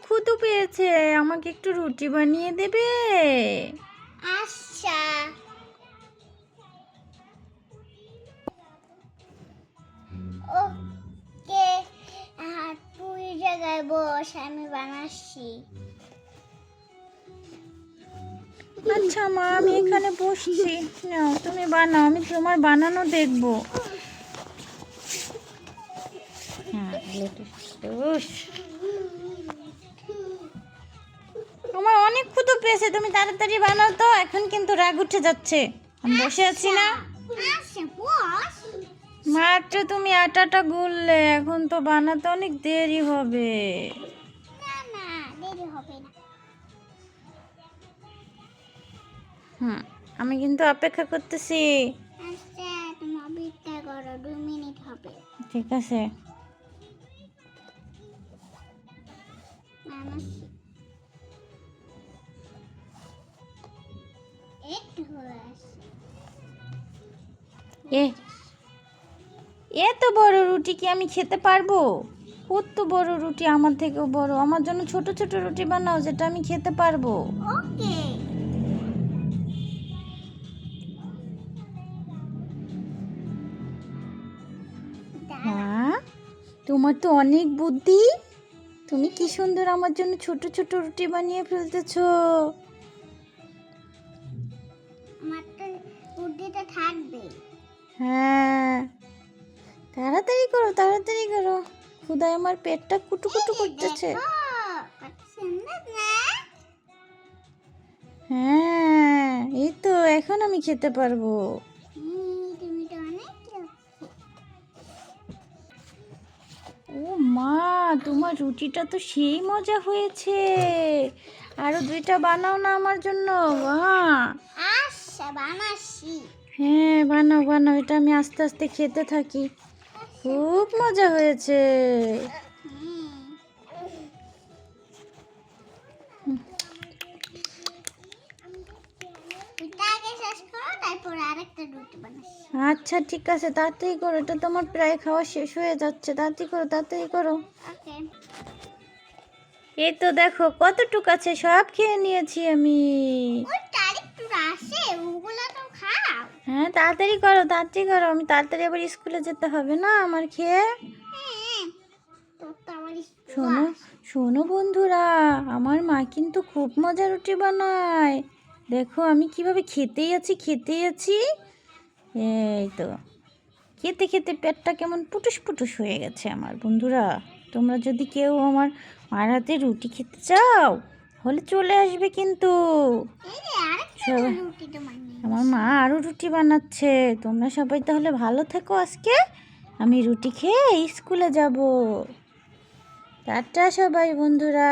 ক্ষুধা পেয়েছে, আমাকে একটু রুটি বানিয়ে দেবে? আচ্ছা। ওকে, তুই জায়গায় বস, আমি বানাচ্ছি। আচ্ছা মা, আমি এখানে বসছি। নাও তুমি বানাও, আমি তোমার বানানো দেখবো। আমার অনেক ক্ষুধা পেয়েছে, তুমি তাড়াতাড়ি বানাও তো, এখন কিন্তু রাগ উঠে যাচ্ছে। আমি বসে আছি না? আচ্ছা বস। মাত্র তুমি আটাটা গুললে, এখন তো বানাতে অনেক দেরি হবে। না না, দেরি হবে না। আমি কিন্তু অপেক্ষা করতেছি। আচ্ছা, তুমি অপেক্ষা করো, 2 মিনিট হবে। ঠিক আছে। বানাচ্ছি। একটু হয়ে আসছে। এত বড় রুটি কি আমি খেতে পারবো? কত বড় রুটি, আমার থেকেও বড়। আমার জন্য ছোট ছোট রুটি বানাও, যেটা আমি খেতে পারবো। ওকে। হ্যাঁ, তোমার তো অনেক বুদ্ধি। তুমি কি সুন্দর আমার জন্য ছোট ছোট রুটি বানিয়ে ফেলতেছো। আমার তো বুদ্ধিটা থাকবে। হ্যাঁ, তাড়াতাড়ি করো তাড়াতাড়ি করো, ক্ষুধায় আমার পেটটা কুটুকুটু করতেছে। কত সুন্দর না? হ্যাঁ, এই তো এখন আমি খেতে পারবো। তুমি তো অনেক ও মা, তোমার রুটিটা তো সেই মজা হয়েছে। আরো 2টা বানাও না আমার জন্য। বাহ, আচ্ছা বানাচ্ছি। হ্যাঁ বানাও বানাও, এটা আমি আস্তে আস্তে খেতে থাকি। খুব মজা হয়েছে। এটা আগে শেষ করো, তারপর আরেকটা রুটি বানাচ্ছি। আচ্ছা ঠিক আছে, তাড়াতাড়ি করো, এটা তোমার প্রায় খাওয়া শেষ হয়ে যাচ্ছে। তাড়াতাড়ি করো তাড়াতাড়ি করো। ওকে। এই তো দেখো কতটুকু আছে, সব খেয়ে নিয়েছি আমি। ওই আরেকটু আছে, ওগুলো তো খাও। হ্যাঁ তাড়াতাড়ি করো তাড়াতাড়ি করো, আমি তাড়াতাড়ি আবার স্কুলে যেতে হবে না আমার খেয়ে। হ্যাঁ, তোর তো আমার শোনো শোনো বন্ধুরা, আমার মা কিন্তু খুব মজার রুটি বানায়। দেখো আমি কিভাবে খেতেই আছি খেতেই আছি। এই তো খেতে খেতে পেটটা কেমন পুটুস পুটুস হয়ে গেছে আমার। বন্ধুরা, তোমরা যদি কেউ আমার মার হাতে রুটি খেতে চাও, হলে চলে আসবে কিন্তু। এই রে, আরেকটা রুটি তো বানিয়ে। আমার মা আরও রুটি বানাচ্ছে। তোমরা সবাই তাহলে ভালো থেকো আজকে। আমি রুটি খেয়ে স্কুলে যাব। টাটা সবাই বন্ধুরা।